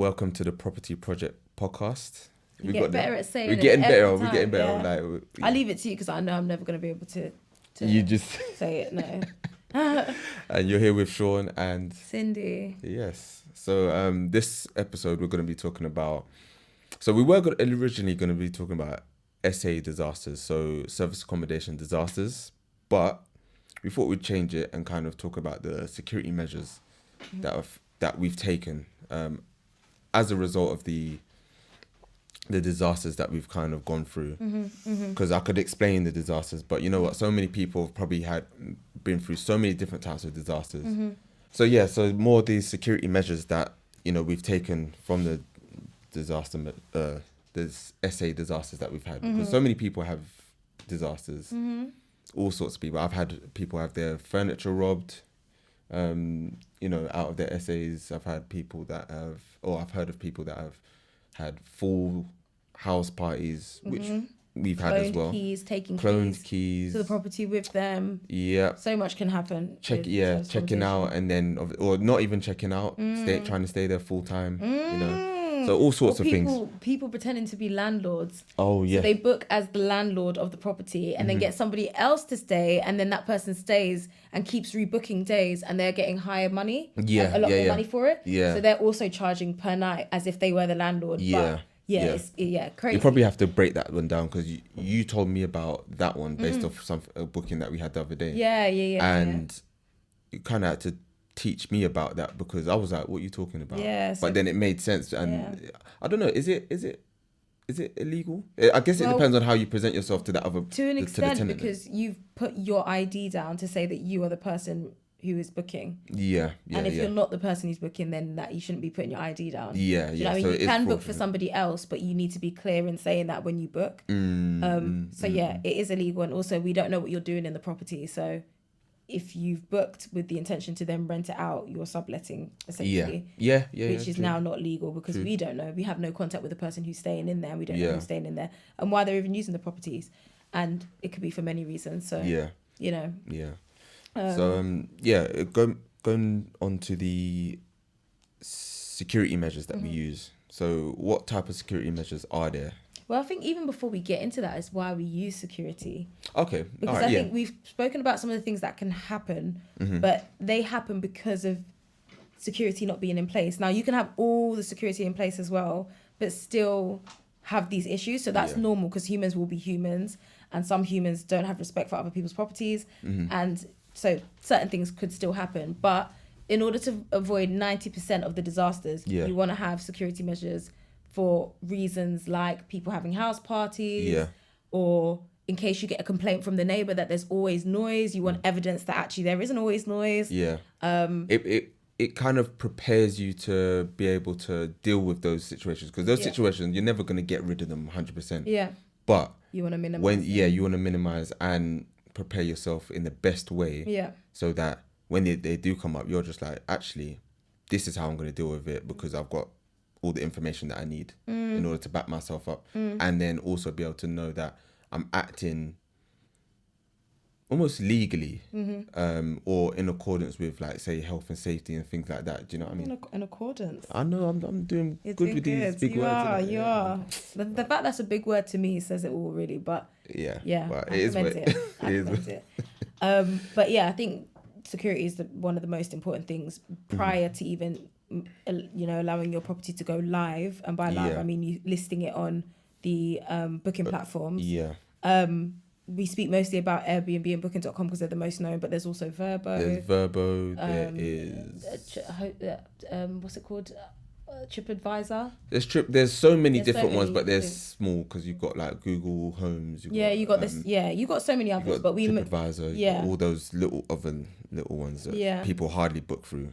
welcome to the Property Project podcast. We're getting better at saying it. We're getting better. Yeah. Like, I leave it to you because I know I'm never going to be able to you just say it. No. And you're here with Sean and Cindy. Yes. So this episode we're going to be talking about. So we were originally going to be talking about SA disasters, so service accommodation disasters, but we thought we'd change it and kind of talk about the security measures that we've taken as a result of the disasters that we've kind of gone through. Because I could explain the disasters, but you know what? So many people have probably been through so many different types of disasters. So more of these security measures that we've taken from the disaster, there's SA disasters that we've had, because so many people have disasters. All sorts of people. I've had people have their furniture robbed, out of their SAs. I've heard of people that have had full house parties, which we've had as well. Cloned keys to the property with them. Yeah. So much can happen. Checking out and then, or not even checking out, trying to stay there full time, So all sorts of things. People pretending to be landlords. Oh, yeah. So they book as the landlord of the property and then get somebody else to stay, and then that person stays and keeps rebooking days, and they're getting higher money. Yeah, a lot more money for it. Yeah. So they're also charging per night as if they were the landlord. Yeah. But it's crazy. You probably have to break that one down, because you told me about that one based off a booking that we had the other day. Yeah. And you kind of had to teach me about that, because I was like, what are you talking about? Yeah, but then it made sense, and I don't know, is it illegal? I guess it depends on how you present yourself to that other, to an extent, because you've put your ID down to say that you are the person who is booking. And if you're not the person who's booking, then that you shouldn't be putting your ID down. You can book for somebody else, but you need to be clear in saying that when you book. It is illegal, and also we don't know what you're doing in the property, so if you've booked with the intention to then rent it out, you're subletting, essentially. Which is now not legal, because we don't know. We have no contact with the person who's staying in there. We don't know who's staying in there and why they're even using the properties. And it could be for many reasons. So, going on to the security measures that we use. So what type of security measures are there? Well, I think even before we get into that is why we use security. Okay. Because I think we've spoken about some of the things that can happen, but they happen because of security not being in place. Now, you can have all the security in place as well, but still have these issues. So that's normal, because humans will be humans, and some humans don't have respect for other people's properties. And so certain things could still happen. But in order to avoid 90% of the disasters, you want to have security measures for reasons like people having house parties, or in case you get a complaint from the neighbour that there's always noise, you want evidence that actually there isn't always noise. It kind of prepares you to be able to deal with those situations, because those situations, you're never going to get rid of them 100%. But you want to minimize. You want to minimize and prepare yourself in the best way. So that when they do come up, you're just like, actually, this is how I'm going to deal with it, because I've got all the information that I need in order to back myself up, and then also be able to know that I'm acting almost legally, or in accordance with, like, say, health and safety and things like that. Do you know what I mean? In accordance. I know I'm doing good with these big words. You are. The fact that's a big word to me says it all, really. But but it is what it is. But I think security is one of the most important things prior to even allowing your property to go live. And by live, I mean you listing it on the booking platforms. We speak mostly about Airbnb and booking.com because they're the most known, but there's also Verbo. There's Verbo, there is... what's it called? TripAdvisor. There's so many different ones, but they're small, because you've got like Google Homes. You got so many others, but we TripAdvisor, all those little ones that people hardly book through.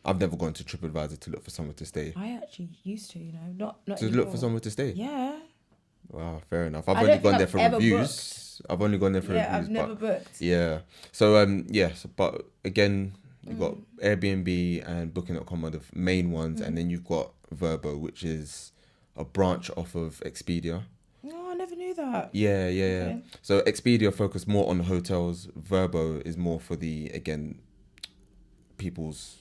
I've never gone to TripAdvisor to look for somewhere to stay. I actually used to, not to anymore. Look for somewhere to stay. Yeah. Wow, fair enough. I've only gone there for reviews. I've only gone there for reviews. I've never booked. Yeah. So but again, you've got Airbnb and Booking.com are the main ones, and then you've got Verbo, which is a branch off of Expedia. Oh, I never knew that. Yeah. Okay. So Expedia focus more on hotels. Verbo is more for the, again, people's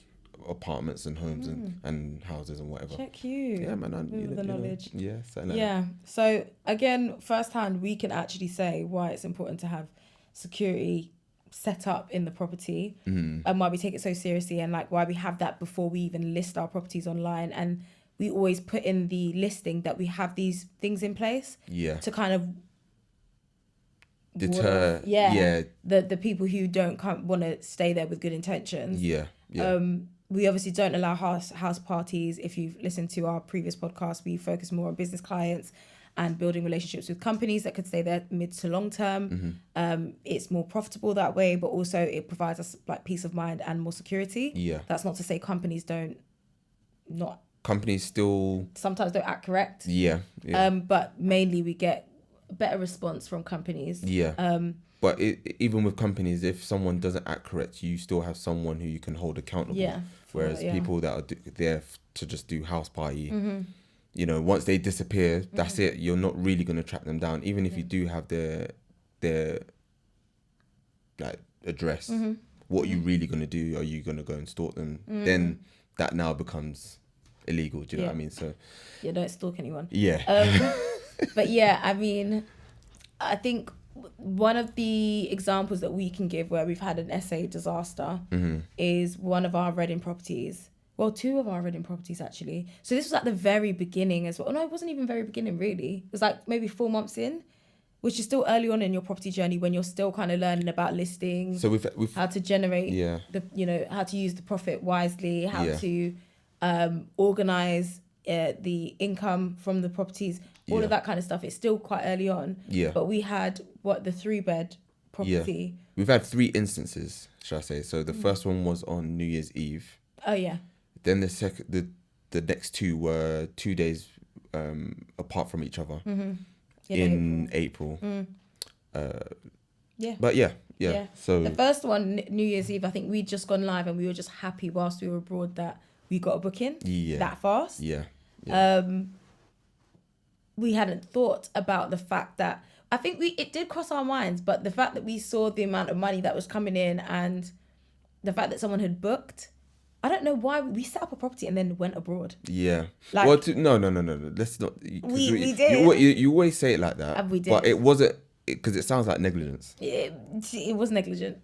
apartments and homes and houses and whatever. Check you. Yeah, man. With the knowledge. Something like Yeah. So again, firsthand, we can actually say why it's important to have security set up in the property, and why we take it so seriously, and like why we have that before we even list our properties online. And we always put in the listing that we have these things in place to kind of deter the people who don't want to stay there with good intentions. We obviously don't allow house parties. If you've listened to our previous podcast, we focus more on business clients and building relationships with companies that could stay there mid to long term. It's more profitable that way, but also it provides us like peace of mind and more security. That's not to say companies still sometimes don't act correct. But mainly we get a better response from companies. But even with companies, if someone doesn't act correct, you still have someone who you can hold accountable. Whereas people that are there to just do house party, you know, once they disappear, that's it. You're not really going to track them down. Even if you do have their like address, what are you really going to do? Are you going to go and stalk them? Then that now becomes illegal. Do you know what I mean? So don't stalk anyone. But yeah, I mean, I think one of the examples that we can give where we've had an SA disaster is one of our Reading properties. Well, two of our Reading properties, actually. So this was at the very beginning as well. No, it wasn't even very beginning, really. It was like maybe 4 months in, which is still early on in your property journey when you're still kind of learning about listings, so we've how to generate, how to use the profit wisely, how to organize the income from the properties, all of that kind of stuff. It's still quite early on. But we had, the 3-bed property. We've had 3 instances, shall I say. So the first one was on New Year's Eve. Oh, yeah. Then the next 2 were 2 days apart from each other in April. But yeah. So the first one, New Year's Eve, I think we'd just gone live and we were just happy whilst we were abroad that we got a booking that fast. We hadn't thought about the fact that, I think it did cross our minds, but the fact that we saw the amount of money that was coming in and the fact that someone had booked, I don't know why we set up a property and then went abroad. No. Let's not. We did. You always say it like that. And we did. But it wasn't, because it sounds like negligence. It was negligent.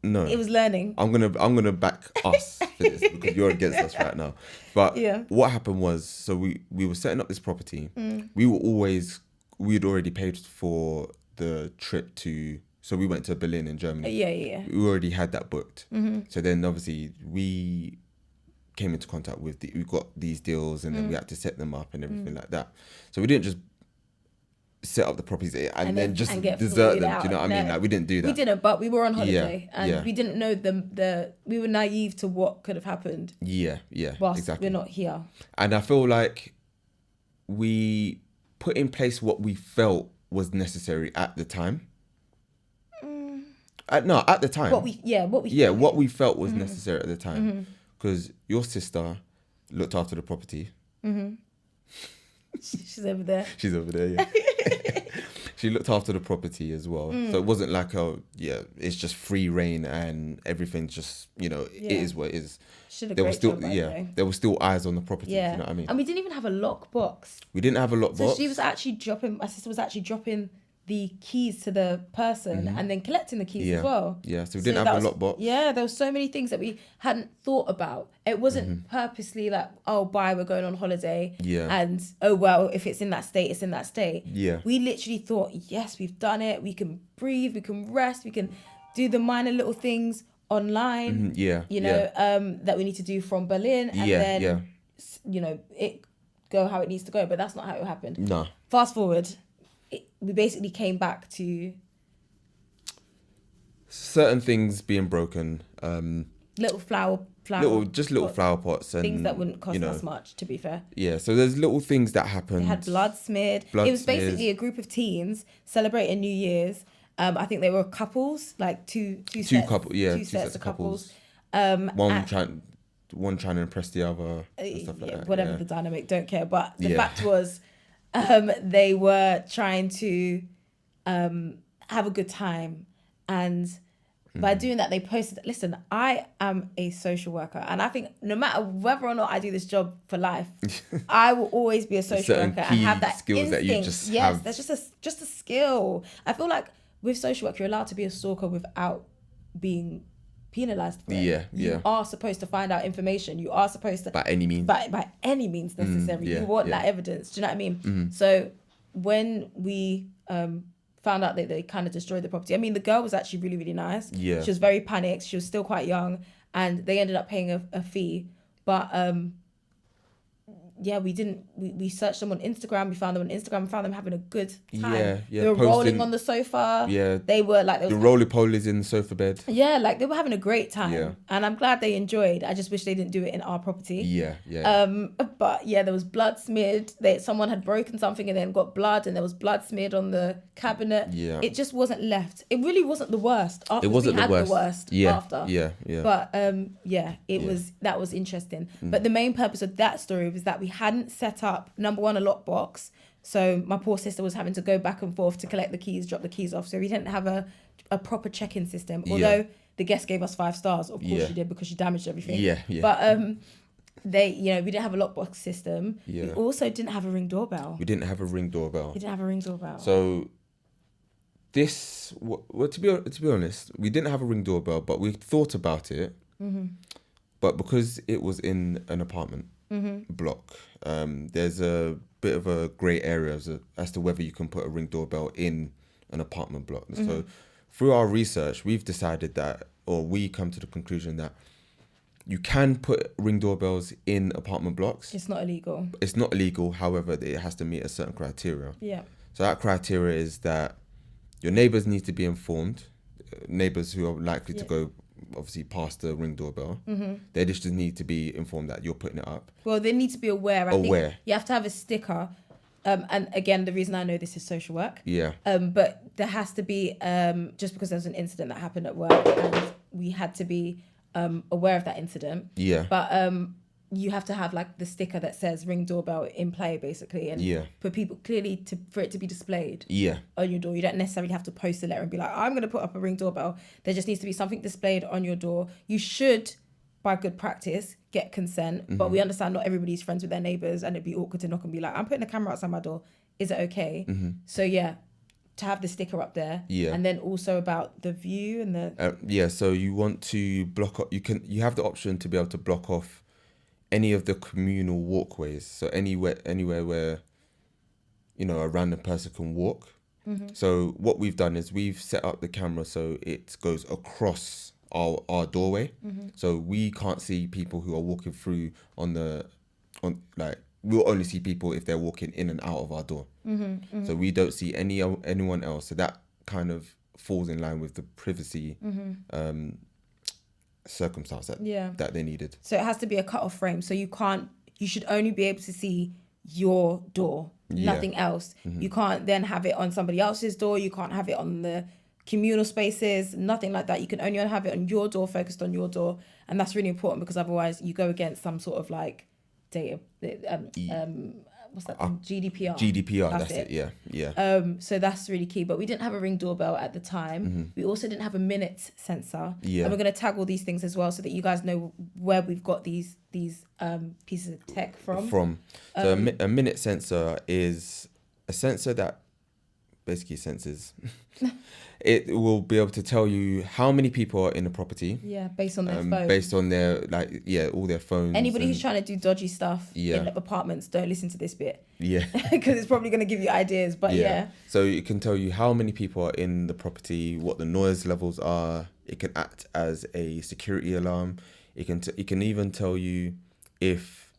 No. It was learning. I'm gonna back us for this because you're against us right now. But what happened was, so we were setting up this property. We'd already paid for the trip to. So we went to Berlin in Germany. We already had that booked. So then obviously we came into contact with we got these deals and then we had to set them up and everything like that. So we didn't just set up the properties and then just desert them. Do you know what I mean? Like, we didn't do that. We didn't, but we were on holiday and we didn't know we were naive to what could have happened. Whilst Exactly. we're not here. And I feel like we put in place what we felt was necessary at the time. At the time. What we felt was necessary at the time. Because your sister looked after the property. She's over there. She's over there, yeah. She looked after the property as well. So it wasn't like, it's just free reign and everything's just, it is what it is. There were still eyes on the property, you know what I mean? And we didn't even have a lockbox. We didn't have a lockbox. So my sister was actually dropping the keys to the person and then collecting the keys as well. So we didn't have a lockbox. There were so many things that we hadn't thought about. It wasn't purposely like, we're going on holiday. And, if it's in that state, it's in that state. We literally thought, yes, we've done it. We can breathe, we can rest, we can do the minor little things online, that we need to do from Berlin. And then, it go how it needs to go. But that's not how it happened. No. Fast forward. We basically came back to certain things being broken, little flower flower pots and things that wouldn't cost us much, to be fair. So there's little things that happen. They had blood smeared. It was basically a group of teens celebrating New Year's. I think they were couples, like two sets of couples. One trying to impress the other, and stuff like that. Whatever the dynamic, don't care. But the fact was, they were trying to have a good time, and By doing that, they posted, listen, I am a social worker. And I think no matter whether or not I do this job for life, I will always be a social Certain worker and have that skills instinct. that you just yes, have. that's just a skill. I feel like with social work, you're allowed to be a stalker without being penalized for it. You are supposed to find out information. You are supposed to, by any means, by any means necessary. You want that evidence. Do you know what I mean? So when we found out that they kind of destroyed the property, I mean, the girl was actually really, really nice. She was very panicked. She was still quite young, and they ended up paying a fee. But we searched them on Instagram. We found them on Instagram. We found them having a good time. They were rolling on the sofa. They were like, the roly-polies in the sofa bed. Like they were having a great time. And I'm glad they enjoyed. I just wish they didn't do it in our property. But there was blood smeared. Someone had broken something and then got blood, and there was blood smeared on the cabinet. It just wasn't left. It really wasn't the worst. It wasn't the worst after. But that was interesting. But the main purpose of that story was that we hadn't set up, number one, a lockbox. So my poor sister was having to go back and forth to collect the keys, drop the keys off. So we didn't have a proper check-in system. Although the guest gave us 5 stars. Of course she did, because she damaged everything. But we didn't have a lockbox system. We also didn't have a ring doorbell. We didn't have a ring doorbell. So this, to be honest, we didn't have a ring doorbell, but we thought about it. But because it was in an apartment block, there's a bit of a grey area as to whether you can put a ring doorbell in an apartment block. So through our research, we've decided that, or we come to the conclusion that you can put ring doorbells in apartment blocks. It's not illegal. It's not illegal. However, it has to meet a certain criteria. So that criteria is that your neighbours need to be informed. Neighbours who are likely to go, obviously, past the ring doorbell. They just need to be informed that you're putting it up. Well, they need to be aware. I think you have to have a sticker. And again, the reason I know this is social work. But there has to be, just because there's an incident that happened at work, and we had to be aware of that incident. But you have to have like the sticker that says ring doorbell in play, basically, and for people clearly for it to be displayed on your door. You don't necessarily have to post a letter and be like, I'm going to put up a ring doorbell. There just needs to be something displayed on your door. You should, by good practice, get consent, but we understand not everybody's friends with their neighbours, and it'd be awkward to knock and be like, I'm putting a camera outside my door. Is it okay? So to have the sticker up there, and then also about the view and the so you want to block up. You have the option to be able to block off any of the communal walkways. So anywhere where a random person can walk. So what we've done is we've set up the camera so it goes across our doorway, so we can't see people who are walking through we'll only see people if they're walking in and out of our door. So we don't see anyone else. So that kind of falls in line with the privacy circumstance that they needed. So it has to be a cut-off frame. So you should only be able to see your door, nothing else. You can't then have it on somebody else's door. You can't have it on the communal spaces, nothing like that. You can only have it on your door, focused on your door. And that's really important, because otherwise you go against some sort of like data, what's that thing? GDPR. That's it. So that's really key. But we didn't have a ring doorbell at the time. We also didn't have a minute sensor. And we're going to tag all these things as well so that you guys know where we've got these pieces of tech from. So a minute sensor is a sensor that basically senses. It will be able to tell you how many people are in the proproperty. Based on their phone. Based on their all their phones. Anybody who's trying to do dodgy stuff in apartments, don't listen to this bit. Because it's probably going to give you ideas. But so it can tell you how many people are in the property, what the noise levels are. It can act as a security alarm. It can even tell you if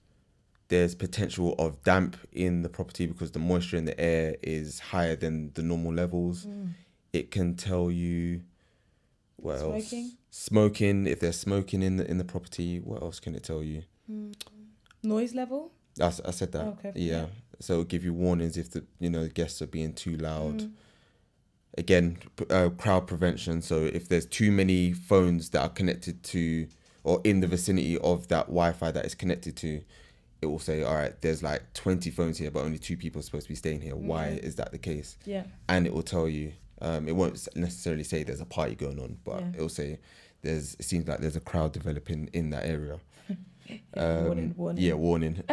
there's potential of damp in the property because the moisture in the air is higher than the normal levels. It can tell you what else? Smoking, if there's smoking in the property. What else can it tell you? Noise level? I said that. Okay. So it'll give you warnings if the guests are being too loud. Again, crowd prevention. So if there's too many phones that are connected to or in the vicinity of that Wi-Fi that it's connected to, it will say, all right, there's like 20 phones here, but only 2 people are supposed to be staying here. Why is that the case? Yeah. And it will tell you It won't necessarily say there's a party going on, but it'll say it seems like there's a crowd developing in that area. Warning. Yeah, warning.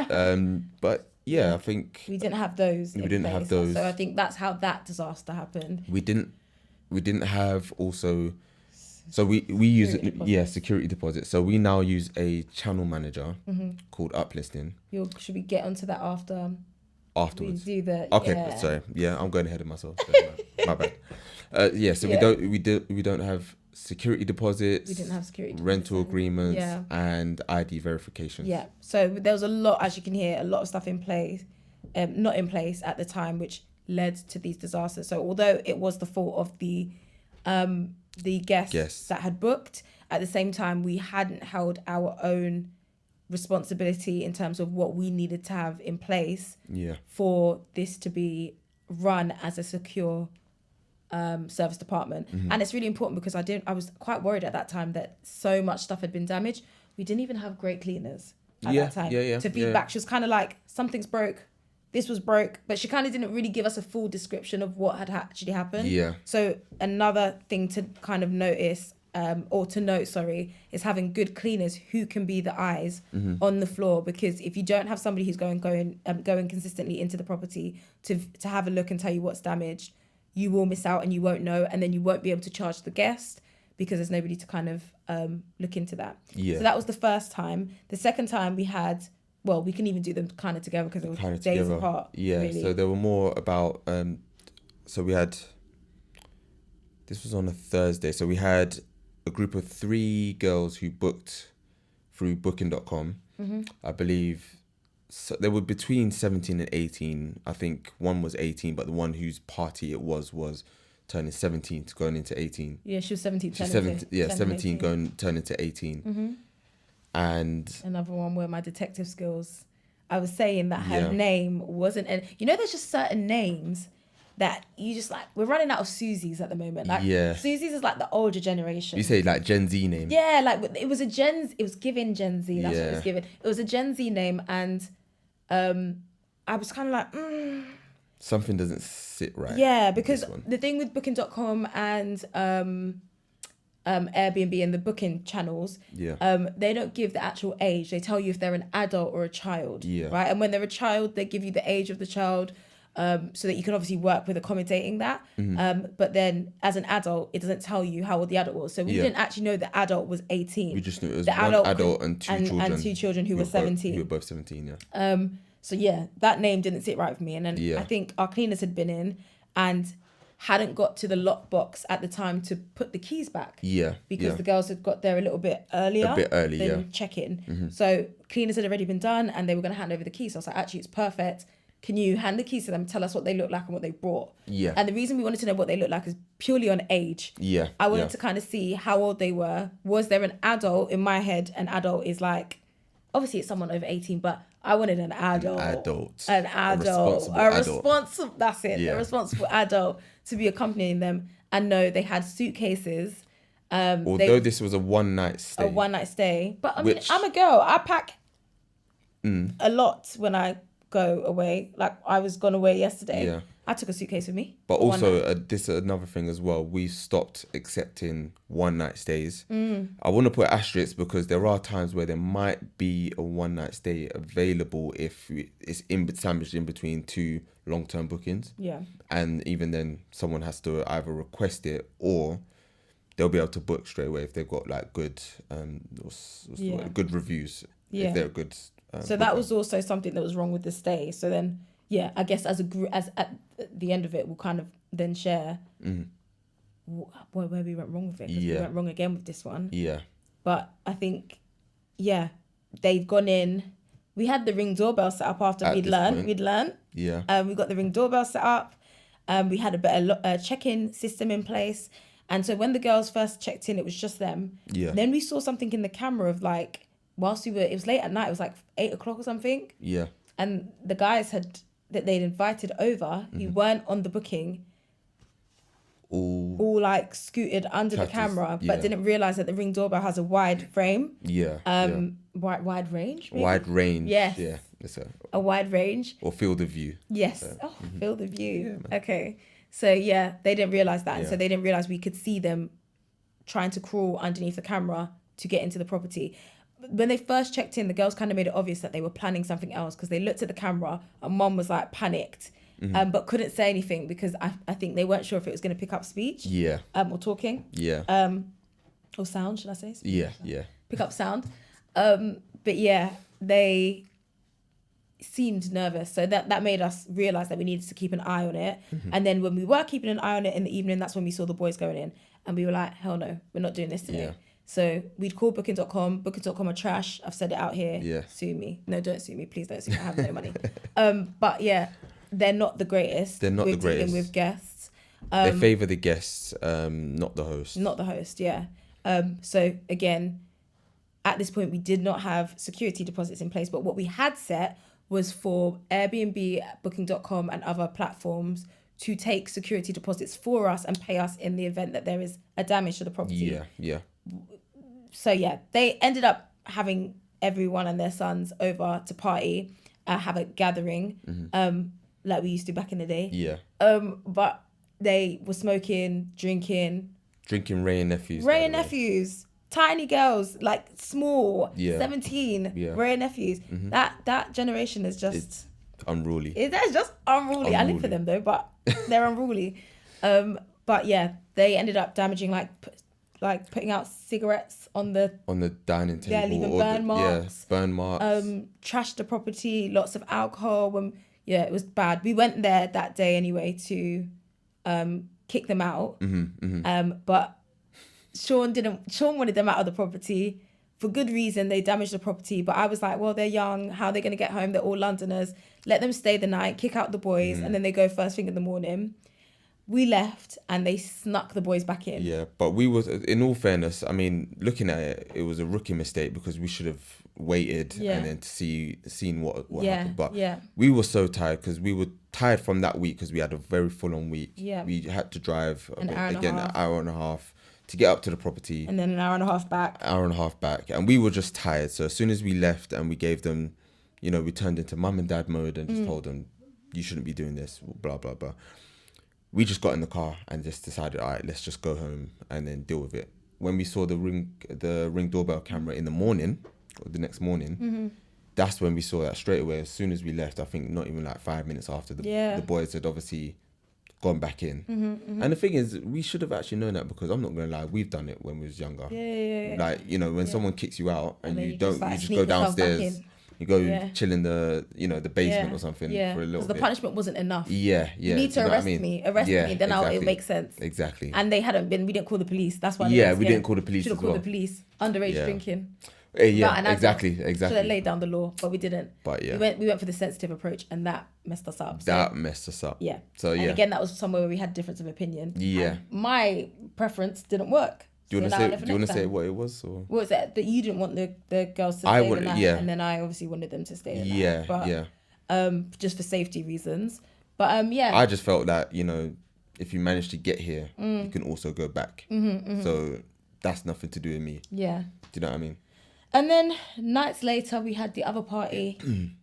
But I think we didn't have those. We didn't have those. So I think that's how that disaster happened. We didn't have also. So we use security deposits. So we now use a channel manager called Uplisting. Should we get onto that afterwards? We do the sorry. Yeah, I'm going ahead of myself. My bad. So we don't have security deposits. We didn't have security deposits, rental agreements and ID verifications. Yeah. So there was a lot, as you can hear, a lot of stuff in place, not in place at the time, which led to these disasters. So although it was the fault of the guests that had booked, at the same time we hadn't held our own responsibility in terms of what we needed to have in place for this to be run as a secure service department. And it's really important because I was quite worried at that time that so much stuff had been damaged. We didn't even have great cleaners at that time to feedback. She was kind of like, something's broke, this was broke, but she kind of didn't really give us a full description of what had actually happened. So another thing to kind of notice is having good cleaners who can be the eyes on the floor, because if you don't have somebody who's going consistently into the property to have a look and tell you what's damaged, you will miss out and you won't know, and then you won't be able to charge the guest because there's nobody to kind of look into that. So that was the first time. The second time we had, well, we can even do them kind of together because they were days apart. Really. So there were more about so we had, this was on a Thursday, so we had a group of 3 girls who booked through booking.com. I believe so they were between 17 and 18. I think one was 18, but the one whose party it was turning 17 to going into 18. Yeah, she was 17. She's 17 turning to 18. And another one where my detective skills, I was saying that her name wasn't, and there's just certain names that you just like, we're running out of Susie's at the moment. Like Susie's is like the older generation. You say like Gen Z name. Yeah, like it was given Gen Z. That's what it was given. It was a Gen Z name, and I was kind of like, something doesn't sit right. Yeah, because the thing with booking.com and Airbnb and the booking channels, they don't give the actual age. They tell you if they're an adult or a child, right? And when they're a child, they give you the age of the child, so that you can obviously work with accommodating that. But then as an adult, it doesn't tell you how old the adult was. So we didn't actually know the adult was 18. We just knew it was the adult and two children who were 17. Who were both 17, So that name didn't sit right with me. And then I think our cleaners had been in and hadn't got to the lockbox at the time to put the keys back. Because the girls had got there a little bit earlier. Than check-in. So cleaners had already been done and they were going to hand over the keys. So I was like, actually, it's perfect. Can you hand the keys to them, tell us what they look like and what they brought? And the reason we wanted to know what they look like is purely on age. I wanted to kind of see how old they were. Was there an adult? In my head, an adult is like, obviously it's someone over 18, but I wanted an adult. A responsible adult to be accompanying them. And no, they had suitcases. Although this was a one-night stay. But I mean, I'm a girl. I pack a lot when I go away. Like I was gone away yesterday. I took a suitcase with me. But also, this is another thing as well. We stopped accepting one-night stays. I want to put asterisks because there are times where there might be a one-night stay available if it's sandwiched in between 2 long-term bookings. And even then, someone has to either request it or they'll be able to book straight away if they've got like good good reviews. If they're good. So that was also something that was wrong with the stay. So then, I guess as a group, as at the end of it, we'll kind of then share where we went wrong with it. Because we went wrong again with this one. But I think, they'd gone in. We had the Ring doorbell set up after we'd learned. We got the Ring doorbell set up. We had a better check-in system in place. And so when the girls first checked in, it was just them. Then we saw something in the camera of like, whilst it was late at night, it was like 8 o'clock or something. And the guys that they'd invited over, who weren't on the booking, all like scooted under the camera, but didn't realise that the Ring doorbell has a wide frame. Wide range? Maybe? Wide range. Yes. It's a wide range. Or field of view. Yes. Field of view. Okay. So yeah, they didn't realize that, and Yeah. so they didn't realize we could see them trying to crawl underneath the camera to get into the property. When they first checked in, the girls kind of made it obvious that they were planning something else because they looked at the camera and mom was like panicked, but couldn't say anything because I think they weren't sure if it was going to pick up speech, Yeah. or talking, Yeah. or sound, should I say? Yeah. Yeah. Pick up sound. But yeah, they seemed nervous, so that made us realize that we needed to keep an eye on it. And then when we were keeping an eye on it in the evening, that's when we saw the boys going in, and we were like, hell no, we're not doing this today. Yeah. So we'd call booking.com are trash. I've said it out here. Yeah. Sue me. No, don't sue me, please don't sue me. I have no money. But yeah, they're not the greatest. They're not the greatest. Dealing with guests. They favor the guests, not the host. Not the host, yeah. So again, at this point, we did not have security deposits in place, but what we had set was for Airbnb, booking.com and other platforms to take security deposits for us and pay us in the event that there is a damage to the property. Yeah. Yeah. So yeah, they ended up having everyone and their sons over to party, have a gathering, like we used to back in the day. Yeah. But they were smoking, drinking. Drinking Ray and nephews. Ray and nephews, tiny girls, like small, Yeah. 17. Yeah. Ray and nephews. That generation is just It's unruly. that's just unruly. I live for them though, but they're unruly. But yeah, they ended up damaging like putting out cigarettes on the dining table. Yeah, leaving or burn marks. Yeah, burn marks. Trashed the property, lots of alcohol. Yeah, it was bad. We went there that day anyway to kick them out. But Sean wanted them out of the property for good reason. They damaged the property, but I was like, well, they're young. How are they going to get home? They're all Londoners. Let them stay the night, kick out the boys, and then they go first thing in the morning. We left and they snuck the boys back in. Yeah, but we was, in all fairness, I mean, looking at it, it was a rookie mistake because we should have waited and then seen what happened. But we were so tired because we were tired from that week because we had a very full-on week. Yeah. We had to drive An hour and a half to get up to the property. And then an hour and a half back. And we were just tired. So as soon as we left and we gave them, we turned into mum and dad mode and just told them, you shouldn't be doing this, blah, blah, blah. We just got in the car and just decided, all right, let's just go home and then deal with it. When we saw the ring doorbell camera in the morning, or the next morning, that's when we saw that straight away. As soon as we left, I think not even like 5 minutes after, the boys had obviously gone back in. And the thing is, we should have actually known that because I'm not going to lie, we've done it when we was younger. Yeah. Like, when someone kicks you out and you don't, just, you just go downstairs. You go chill in the, the basement or something for a little bit. Because the punishment wasn't enough. Yeah. You need to arrest me, then exactly. it makes sense. Exactly. And they hadn't been, we didn't call the police. That's why. We didn't call the police. Should have called the police. Underage drinking. Exactly. Should have laid down the law, but we didn't. But yeah. We went for the sensitive approach and that messed us up. Yeah. So And again, that was somewhere where we had difference of opinion. Yeah. And my preference didn't work. Do you want to say what it was? Or? What was it? That you didn't want the girls to stay the night, and then I obviously wanted them to stay the night. But, just for safety reasons. But I just felt that if you manage to get here, you can also go back. So that's nothing to do with me. Yeah. Do you know what I mean? And then nights later, we had the other party.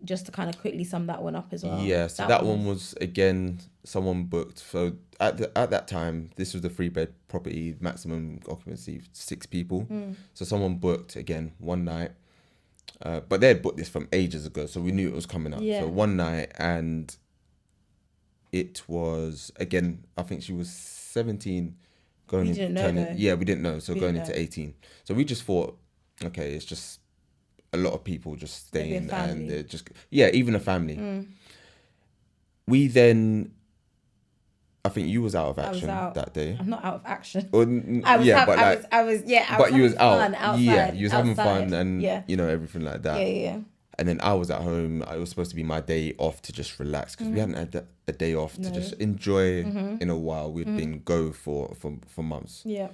Just to kind of quickly sum that one up as well. Yeah. So that one was again someone booked. So at that time, this was the 3-bed property, maximum occupancy 6 people. So someone booked again one night, but they had booked this from ages ago, so we knew it was coming up. Yeah. So one night, and it was again, I think she was 17, going We into didn't know, turning. though. Yeah, we didn't know. So We going didn't into 18. So we just thought, okay, it's just a lot of people just Maybe a staying, family. and they're just even a family. We then, I think you was out of action that day. I'm not out of action. Or, I was but you was fun out. outside. Yeah, you was having outside. fun and everything like that. Yeah. And then I was at home. It was supposed to be my day off to just relax because we hadn't had a day off to just enjoy in a while. We'd been go for months. Yeah.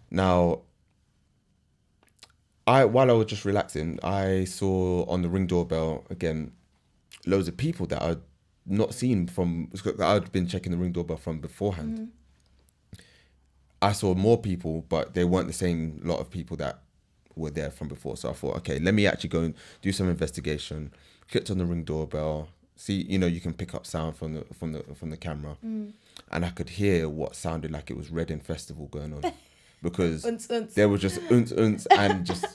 Now, while I was just relaxing, I saw on the Ring doorbell again loads of people that I'd not seen from. I'd been checking the Ring doorbell from beforehand. I saw more people, but they weren't the same lot of people that were there from before. So I thought, okay, let me actually go and do some investigation. Clicked on the Ring doorbell, see, you can pick up sound from the camera, and I could hear what sounded like it was Reading Festival going on, because there was just and just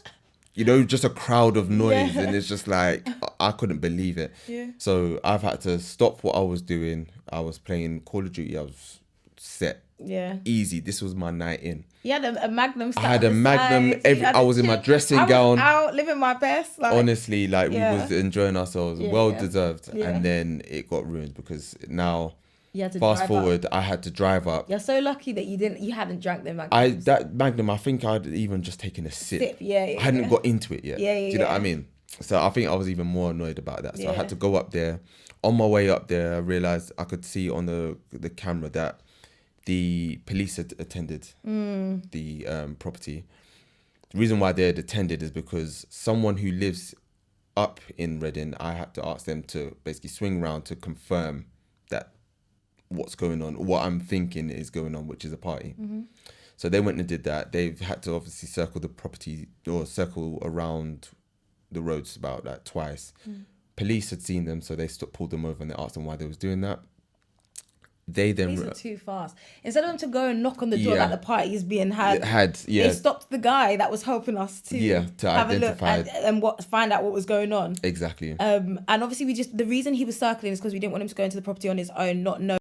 just a crowd of noise, and it's just like I couldn't believe it. Yeah. So I've had to stop what I was doing. I was playing Call of Duty. I was set. Yeah. Easy. This was my night in. You had a Magnum. I had a Magnum. I was in my dressing gown. Out living my best. Like, honestly, like we was enjoying ourselves. Well deserved. Yeah. And then it got ruined because now. You had to fast drive forward, up. I had to drive up. You're so lucky that you hadn't drank the Magnum. That Magnum, I think I'd even just taken a sip. Yeah. I hadn't got into it yet. Yeah. Do you know what I mean? So I think I was even more annoyed about that. So I Yeah. had to go up there. On my way up there, I realized I could see on the camera that the police had attended the property. The reason why they had attended is because someone who lives up in Reading, I had to ask them to basically swing round to confirm that what's going on, what I'm thinking is going on, which is a party. So they went and did that. They've had to obviously circle the property or circle around the roads about that twice. Police had seen them, so they pulled them over and they asked them why they was doing that. They then These are too fast. Instead of them to go and knock on the door Yeah. like the party is being had, yeah, they stopped the guy that was helping us to to have identify a look and find out what was going on. exactly. And obviously the reason he was circling is because we didn't want him to go into the property on his own, not know